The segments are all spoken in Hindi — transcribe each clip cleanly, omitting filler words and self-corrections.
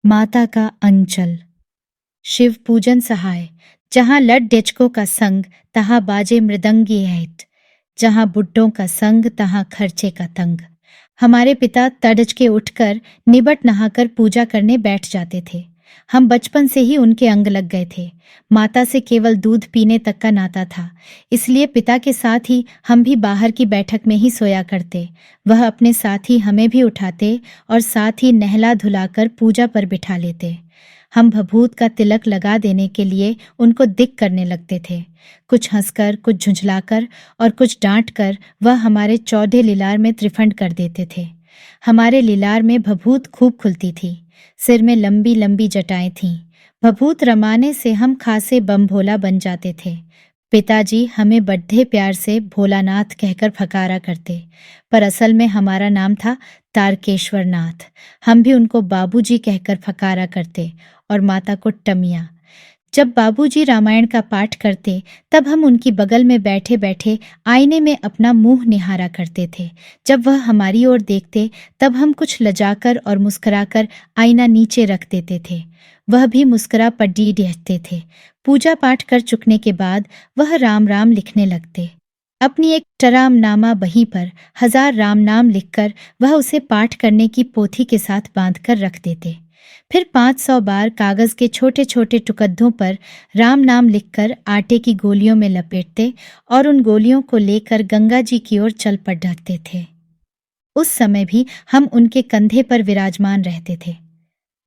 माता का अंचल। शिव पूजन सहाय। जहाँ लड डेचको का संग तहाँ बाजे मृदंगी हैत। जहाँ बुड्ढों का संग तहाँ खर्चे का तंग। हमारे पिता तड़ज के उठकर निबट नहाकर पूजा करने बैठ जाते थे। हम बचपन से ही उनके अंग लग गए थे। माता से केवल दूध पीने तक का नाता था, इसलिए पिता के साथ ही हम भी बाहर की बैठक में ही सोया करते। वह अपने साथ ही हमें भी उठाते और साथ ही नहला धुलाकर पूजा पर बिठा लेते। हम भभूत का तिलक लगा देने के लिए उनको दिक करने लगते थे। कुछ हंसकर, कुछ झुंझलाकर और कुछ डांट कर वह हमारे चौधे लीलार में त्रिफंड कर देते थे। हमारे लीलार में भभूत खूब खुलती थी। सिर में लंबी लंबी जटाएं थीं। भभूत रमाने से हम खासे बम भोला बन जाते थे। पिताजी हमें बड्ढे प्यार से भोलानाथ कहकर फकारा करते, पर असल में हमारा नाम था तारकेश्वर नाथ। हम भी उनको बाबूजी कहकर फकारा करते और माता को टमिया। जब बाबूजी रामायण का पाठ करते तब हम उनकी बगल में बैठे बैठे आईने में अपना मुंह निहारा करते थे। जब वह हमारी ओर देखते तब हम कुछ लजाकर और मुस्कुराकर आईना नीचे रख देते थे। वह भी मुस्कुरा पड़ी रहते थे। पूजा पाठ कर चुकने के बाद वह राम राम लिखने लगते। अपनी एक टरामनामा बही पर 1000 राम नाम लिखकर वह उसे पाठ करने की पोथी के साथ बांधकर रख देते। फिर 500 बार कागज के छोटे छोटे टुकड़ों पर राम नाम लिखकर आटे की गोलियों में लपेटते और उन गोलियों को लेकर गंगा जी की ओर चल पड़ते थे। उस समय भी हम उनके कंधे पर विराजमान रहते थे।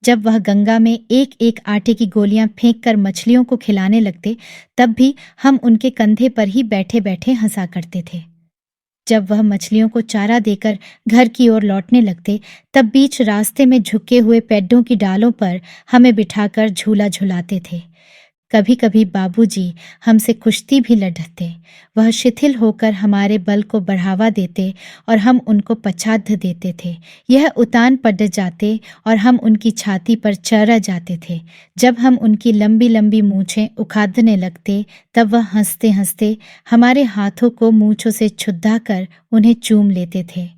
जब वह गंगा में एक एक आटे की गोलियां फेंक कर मछलियों को खिलाने लगते तब भी हम उनके कंधे पर ही बैठे बैठे हंसा करते थे। जब वह मछलियों को चारा देकर घर की ओर लौटने लगते तब बीच रास्ते में झुके हुए पेड़ों की डालों पर हमें बिठाकर झूला झुलाते थे। कभी कभी बाबूजी हमसे कुश्ती भी लड़ते। वह शिथिल होकर हमारे बल को बढ़ावा देते और हम उनको पछाड़ देते थे। यह उतान पड़ जाते और हम उनकी छाती पर चढ़ जाते थे। जब हम उनकी लंबी लंबी मूछें उखाड़ने लगते तब वह हंसते हंसते हमारे हाथों को मूंछों से छुद्दा कर उन्हें चूम लेते थे।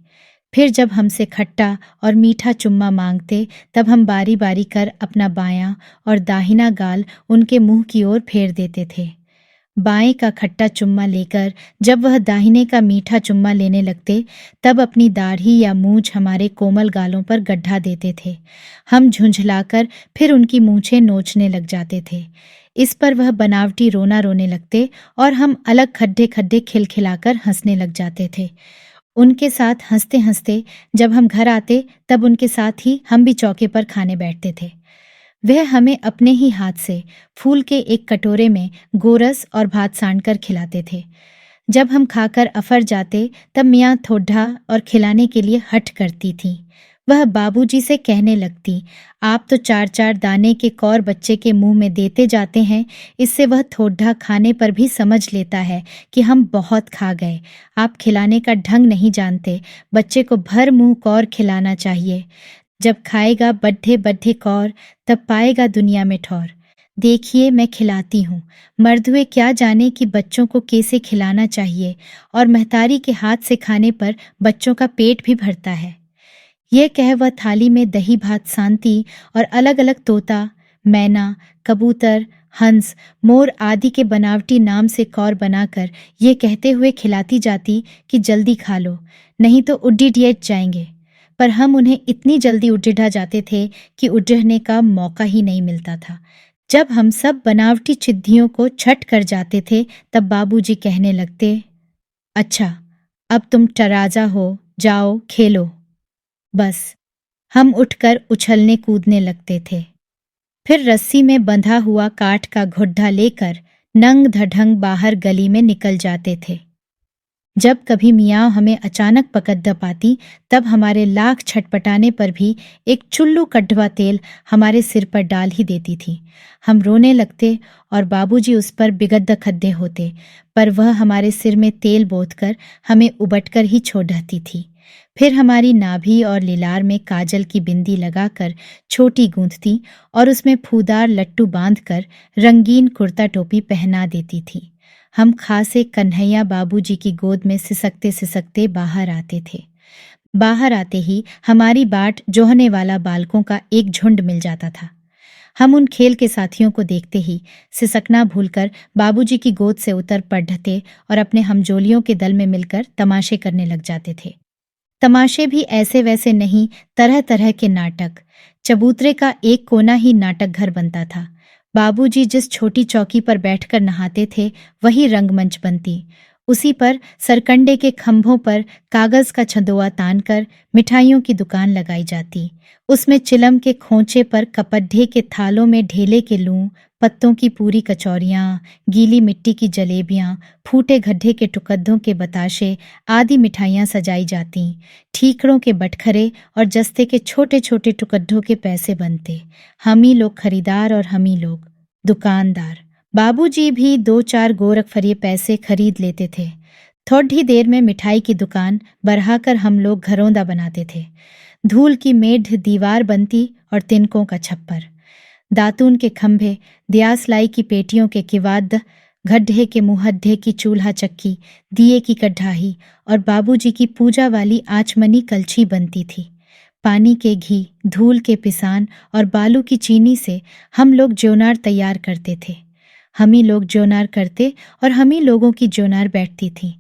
फिर जब हमसे खट्टा और मीठा चुम्मा मांगते तब हम बारी बारी कर अपना बायां और दाहिना गाल उनके मुंह की ओर फेर देते थे। बाएं का खट्टा चुम्मा लेकर जब वह दाहिने का मीठा चुम्मा लेने लगते तब अपनी दाढ़ी या मूंछ हमारे कोमल गालों पर गड्ढा देते थे। हम झुंझलाकर फिर उनकी मूंछें नोचने लग जाते थे। इस पर वह बनावटी रोना रोने लगते और हम अलग खड्डे खड्डे खिलखिलाकर हंसने लग जाते थे। उनके साथ हंसते हंसते जब हम घर आते तब उनके साथ ही हम भी चौके पर खाने बैठते थे। वह हमें अपने ही हाथ से फूल के एक कटोरे में गोरस और भात सानकर खिलाते थे। जब हम खाकर अफर जाते तब मियाँ थोड़ा और खिलाने के लिए हठ करती थीं। वह बाबूजी से कहने लगती, आप तो 4-4 दाने के कौर बच्चे के मुंह में देते जाते हैं, इससे वह थोड़ा खाने पर भी समझ लेता है कि हम बहुत खा गए। आप खिलाने का ढंग नहीं जानते, बच्चे को भर मुंह कौर खिलाना चाहिए। जब खाएगा बड्ढे बड्ढे कौर तब पाएगा दुनिया में ठौर। देखिए मैं खिलाती हूँ, मर्द हुए क्या जाने कि बच्चों को कैसे खिलाना चाहिए, और महतारी के हाथ से खाने पर बच्चों का पेट भी भरता है। ये कह वह थाली में दही भात सांती और अलग अलग तोता, मैना, कबूतर, हंस, मोर आदि के बनावटी नाम से कौर बनाकर ये कहते हुए खिलाती जाती कि जल्दी खा लो, नहीं तो उड्डीडीएट जाएंगे। पर हम उन्हें इतनी जल्दी उड्डीडा जाते थे कि उड्डने का मौका ही नहीं मिलता था। जब हम सब बनावटी चिद्धियों को छट कर जाते थे तब बाबूजी कहने लगते, अच्छा अब तुम तराजा हो, जाओ खेलो। बस हम उठकर उछलने कूदने लगते थे। फिर रस्सी में बंधा हुआ काठ का घुड्डा लेकर नंग धड़ंग बाहर गली में निकल जाते थे। जब कभी मियाँ हमें अचानक पकड़ पाती तब हमारे लाख छटपटाने पर भी एक चुल्लू कढ़वा तेल हमारे सिर पर डाल ही देती थी। हम रोने लगते और बाबूजी उस पर बिगद्दा खद्दे होते, पर वह हमारे सिर में तेल बोतकर हमें उबटकर ही छोड़ देती थी। फिर हमारी नाभि और लीलार में काजल की बिंदी लगाकर छोटी गूंथती और उसमें फूदार लट्टू बांधकर रंगीन कुर्ता टोपी पहना देती थी। हम खासे कन्हैया बाबूजी की गोद में सिसकते सिसकते बाहर आते थे। बाहर आते ही हमारी बाट जोहने वाला बालकों का एक झुंड मिल जाता था। हम उन खेल के साथियों को देखते ही सिसकना भूलकर बाबूजी की गोद से उतर पड़ते और अपने हमजोलियों के दल में मिलकर तमाशे करने लग जाते थे। तमाशे भी ऐसे वैसे नहीं, तरह तरह के नाटक। चबूतरे का एक कोना ही नाटक घर बनता था। बाबूजी जिस छोटी चौकी पर बैठकर नहाते थे वही रंगमंच बनती। उसी पर सरकंडे के खंभों पर कागज का छंदोआ तानकर मिठाइयों की दुकान लगाई जाती। उसमें चिलम के खोंचे पर कपड्ढे के थालों में ढेले के लूं, पत्तों की पूरी कचौरियां, गीली मिट्टी की जलेबियां, फूटे गड्ढे के टुकद्दों के बताशे आदि मिठाइयां सजाई जाती। ठीकरों के बटखरे और जस्ते के छोटे छोटे टुकड्ढों के पैसे बनते। हम ही लोग खरीदार और हम ही लोग दुकानदार। बाबूजी भी 2-4 गोरखफरिए पैसे खरीद लेते थे। थोड़ी देर में मिठाई की दुकान बढ़ाकर हम लोग घरौंदा बनाते थे। धूल की मेढ़ दीवार बनती और तिनकों का छप्पर, दातून के खंभे, दियासलाई की पेटियों के किवाड़, गड्ढे के मुहद्दे की चूल्हा चक्की, दिए की कढ़ाई और बाबूजी की पूजा वाली आचमनी कलछी बनती थी। पानी के घी, धूल के पिसान और बालू की चीनी से हम लोग ज्योनार तैयार करते थे। हम ही लोग ज्योनार करते और हम ही लोगों की ज्योनार बैठती थी।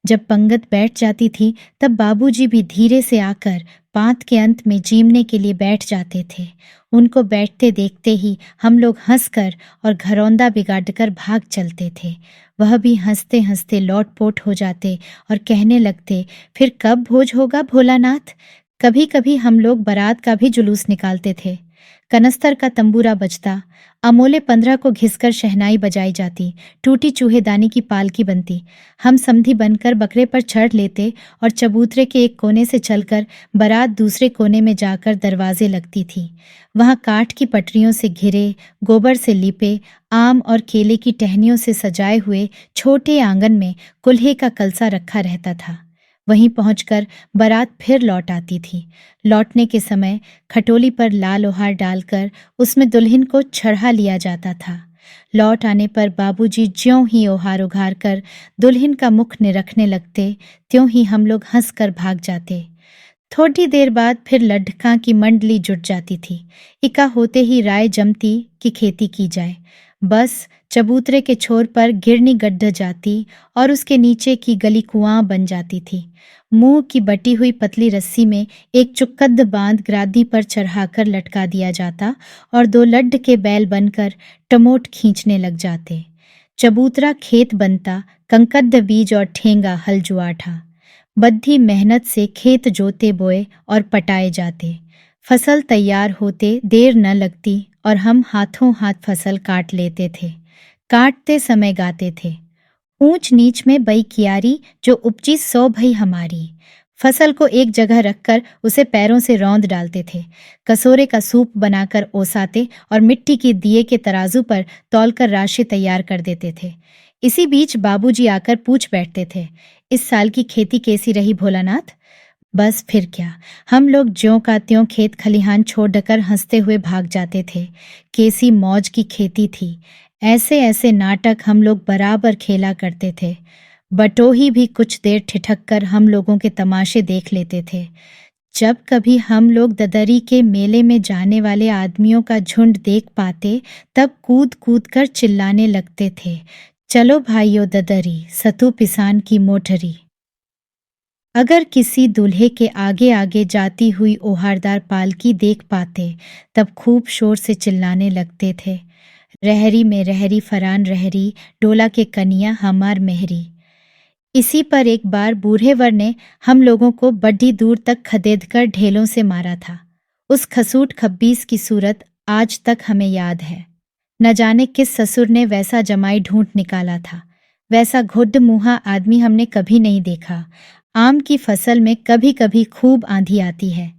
जब पंगत बैठ जाती थी तब बाबूजी भी धीरे से आकर पांत के अंत में जीमने के लिए बैठ जाते थे। उनको बैठते देखते ही हम लोग हंसकर और घरौंदा बिगाड़कर भाग चलते थे। वह भी हंसते हंसते लौटपोट हो जाते और कहने लगते, फिर कब भोज होगा भोलानाथ। कभी कभी हम लोग बारात का भी जुलूस निकालते थे। कनस्तर का तंबूरा बजता, अमोले 15 को घिसकर शहनाई बजाई जाती, टूटी चूहेदानी की पालकी बनती। हम समधी बनकर बकरे पर चढ़ लेते और चबूतरे के एक कोने से चलकर बारात दूसरे कोने में जाकर दरवाजे लगती थी। वहां काठ की पटरियों से घिरे, गोबर से लिपे, आम और केले की टहनियों से सजाए हुए छोटे आंगन में कुल्हे का कलसा रखा रहता था। वहीं पहुंचकर बारात फिर लौट आती थी। लौटने के समय खटोली पर लाल ओहार डालकर उसमें दुल्हन को चढ़ा लिया जाता था। लौट आने पर बाबूजी ज्यों ही ओहार उघार कर दुल्हन का मुख निरखने लगते, त्यों ही हम लोग हंसकर भाग जाते। थोड़ी देर बाद फिर लड्ढका की मंडली जुट जाती थी। इका होते ही राय जमती कि खेती की जाए। बस चबूतरे के छोर पर गिरनी गड्ढ जाती और उसके नीचे की गली कुआं बन जाती थी। मुंह की बटी हुई पतली रस्सी में एक चुक्कद बांध ग्रादी पर चढ़ाकर लटका दिया जाता और 2 लड्ढ के बैल बनकर टमोट खींचने लग जाते। चबूतरा खेत बनता, कंकद्द बीज और ठेंगा हल जुआठा। बद्धी मेहनत से खेत जोते बोए और पटाए जाते। फसल तैयार होते देर न लगती और हम हाथों हाथ फसल काट लेते थे। काटते समय गाते थे, ऊंच नीच में बई कियारी जो उपजी 100 भई हमारी। फसल को एक जगह रखकर उसे पैरों से रौंद डालते थे। कसोरे का सूप बनाकर ओसाते और मिट्टी के दिए के तराजू पर तौलकर राशि तैयार कर देते थे। इसी बीच बाबूजी आकर पूछ बैठते थे, इस साल की खेती कैसी रही भोलानाथ। बस फिर क्या, हम लोग ज्यों का त्यों खेत खलिहान छोड़कर हंसते हुए भाग जाते थे। कैसी मौज की खेती थी। ऐसे ऐसे नाटक हम लोग बराबर खेला करते थे। बटोही भी कुछ देर ठिठक कर हम लोगों के तमाशे देख लेते थे। जब कभी हम लोग ददरी के मेले में जाने वाले आदमियों का झुंड देख पाते तब कूद कूद कर चिल्लाने लगते थे, चलो भाइयों ददरी, सतु पिसान की मोटरी। अगर किसी दूल्हे के आगे आगे जाती हुई ओहारदार पालकी देख पाते तब खूब शोर से चिल्लाने लगते थे, रहरी में रहरी फरान रहरी, डोला के कनिया हमार मेहरी। इसी पर एक बार बूढ़े वर ने हम लोगों को बड़ी दूर तक खदेड़कर ढेलों से मारा था। उस खसूट खब्बीस की सूरत आज तक हमें याद है। न जाने किस ससुर ने वैसा जमाई ढूंढ निकाला था। वैसा घुड्ड मुंहा आदमी हमने कभी नहीं देखा। आम की फसल में कभी कभी खूब आंधी आती है।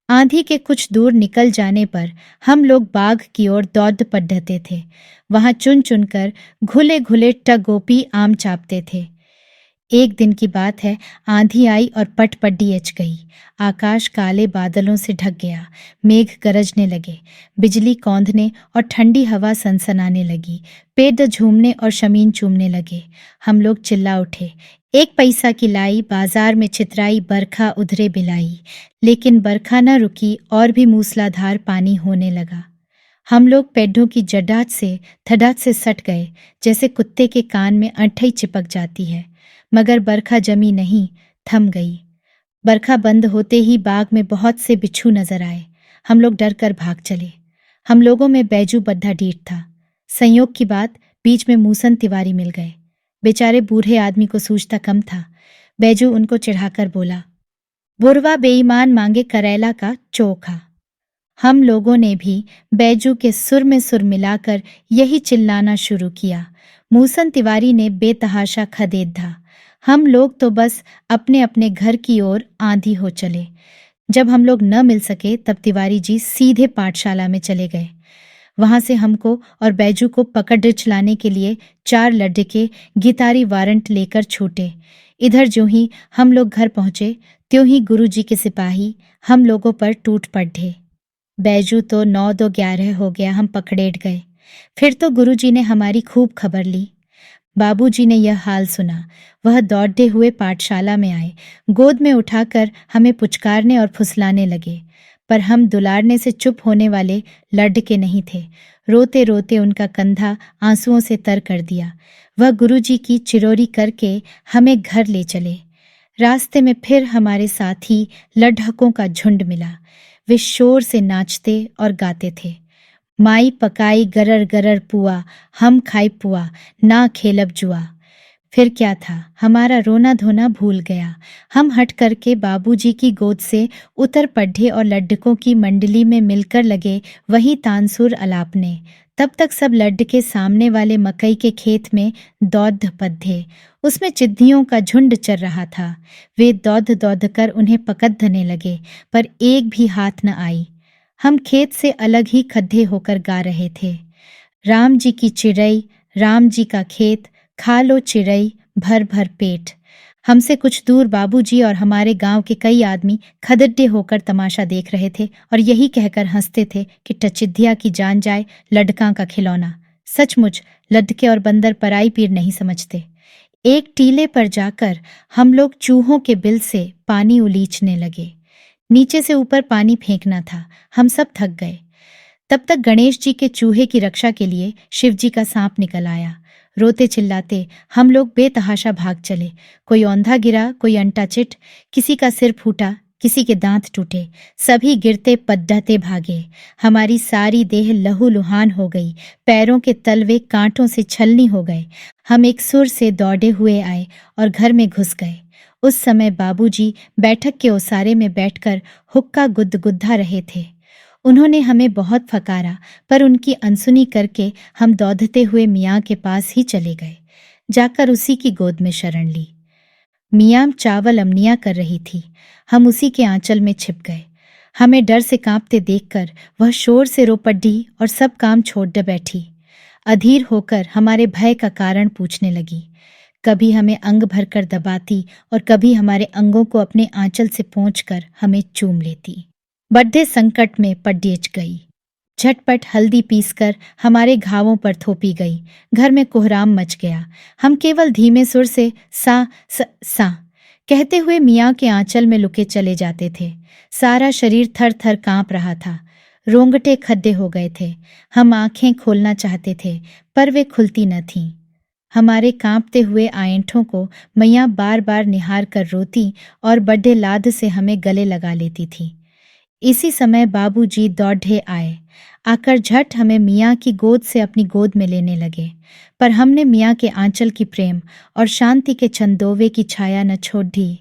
आंधी के कुछ दूर निकल जाने पर हम लोग बाग की ओर दौड़ पड़ते थे। वहां चुन चुनकर घुले घुले टगोपी आम चापते थे। एक दिन की बात है, आंधी आई और पट पड्डी एच गई। आकाश काले बादलों से ढक गया। मेघ गरजने लगे, बिजली कौंधने और ठंडी हवा सनसनाने लगी। पेड़ झूमने और शमीन चूमने लगे। हम लोग चिल्ला उठे, एक पैसा की लाई बाजार में छितराई बरखा उधरे बिलाई, लेकिन बरखा न रुकी और भी मूसलाधार पानी होने लगा। हम लोग पेड़ों की जड़ात से धड़ात से सट गए, जैसे कुत्ते के कान में अंठई चिपक जाती है। मगर बरखा जमी नहीं, थम गई। बरखा बंद होते ही बाग में बहुत से बिच्छू नजर आए। हम लोग डर कर भाग चले। हम लोगों में बैजू बद्धा डीठ था। संयोग की बात, बीच में मूसन तिवारी मिल गए। बेचारे बूढ़े आदमी को सूझता कम था। बैजू उनको चिढ़ाकर बोला, बुरवा बेईमान मांगे करेला का चोखा। हम लोगों ने भी बैजू के सुर में सुर मिलाकर यही चिल्लाना शुरू किया। मूसन तिवारी ने बेतहाशा खदेड़ धा। हम लोग तो बस अपने अपने घर की ओर आंधी हो चले। जब हम लोग न मिल सके तब तिवारी जी सीधे पाठशाला में चले गए। वहां से हमको और बैजू को पकड़ चलाने के लिए 4 लड़के गितारी वारंट लेकर छूटे। इधर जो ही हम लोग घर पहुंचे, त्यों ही गुरुजी के सिपाही हम लोगों पर टूट पड़े। बैजू तो 9-2-11 हो गया, हम पकड़ेट गए। फिर तो गुरुजी ने हमारी खूब खबर ली। बाबूजी ने यह हाल सुना। वह दौड़ते हुए पाठशाला में आए, गोद में उठाकर हमें पुचकारने और फुसलाने लगे। पर हम दुलारने से चुप होने वाले लड़के नहीं थे। रोते रोते उनका कंधा आंसुओं से तर कर दिया। वह गुरुजी की चिरोरी करके हमें घर ले चले। रास्ते में फिर हमारे साथी लड्ढकों का झुंड मिला। वे शोर से नाचते और गाते थे, माई पकाई गरर गरर पुआ, हम खाई पुआ, ना खेलब जुआ। फिर क्या था, हमारा रोना धोना भूल गया। हम हट करके बाबूजी की गोद से उतर पढ़े और लड्डकों की मंडली में मिलकर लगे वही तानसुर अलापने। तब तक सब लड्डके सामने वाले मकई के खेत में दौड़ पद्धे। उसमें चिद्धियों का झुंड चर रहा था। वे दौड़ दौड़ कर उन्हें पकड़ने लगे, पर एक भी हाथ न आई। हम खेत से अलग ही खड्डे होकर गा रहे थे, राम जी की चिड़ई, राम जी का खेत, खा लो चिड़ई भर भर पेट। हमसे कुछ दूर बाबूजी और हमारे गांव के कई आदमी खदड्डे होकर तमाशा देख रहे थे और यही कहकर हंसते थे कि टचिद्धिया की जान जाए, लड़का का खिलौना। सचमुच लड्डके और बंदर पराई पीर नहीं समझते। एक टीले पर जाकर हम लोग चूहों के बिल से पानी उलीचने लगे। नीचे से ऊपर पानी फेंकना था। हम सब थक गए। तब तक गणेश जी के चूहे की रक्षा के लिए शिव जी का सांप निकल आया। रोते चिल्लाते हम लोग बेतहाशा भाग चले। कोई औंधा गिरा, कोई अंटा चिट, किसी का सिर फूटा, किसी के दांत टूटे। सभी गिरते पद्दते भागे। हमारी सारी देह लहूलुहान हो गई, पैरों के तलवे कांटों से छलनी हो गए। हम एक सुर से दौड़े हुए आए और घर में घुस गए। उस समय बाबूजी बैठक के ओसारे में बैठकर हुक्का गुदगुद्धा रहे थे। उन्होंने हमें बहुत फकारा, पर उनकी अनसुनी करके हम दौड़ते हुए मियाँ के पास ही चले गए। जाकर उसी की गोद में शरण ली। मियाँ चावल अमनिया कर रही थी। हम उसी के आंचल में छिप गए। हमें डर से कांपते देखकर वह शोर से रो पड़ी और सब काम छोड़ दे बैठी। अधीर होकर हमारे भय का कारण पूछने लगी। कभी हमें अंग भरकर दबाती और कभी हमारे अंगों को अपने आंचल से पोंछकर हमें चूम लेती। बड्ढे संकट में पड्डेच गई। झटपट हल्दी पीसकर हमारे घावों पर थोपी गई। घर में कोहराम मच गया। हम केवल धीमे सुर से सा कहते हुए मियाँ के आंचल में लुके चले जाते थे। सारा शरीर थर थर कांप रहा था। रोंगटे खड्डे हो गए थे। हम आंखें खोलना चाहते थे, पर वे खुलती न थीं। हमारे कांपते हुए आएंठों को मैया बार बार निहार कर रोती और बड्ढे लाद से हमें गले लगा लेती थी। इसी समय बाबूजी दौड़े आए। आकर झट हमें मियाँ की गोद से अपनी गोद में लेने लगे, पर हमने मियाँ के आंचल की प्रेम और शांति के छंदोवे की छाया न छोड़ दी।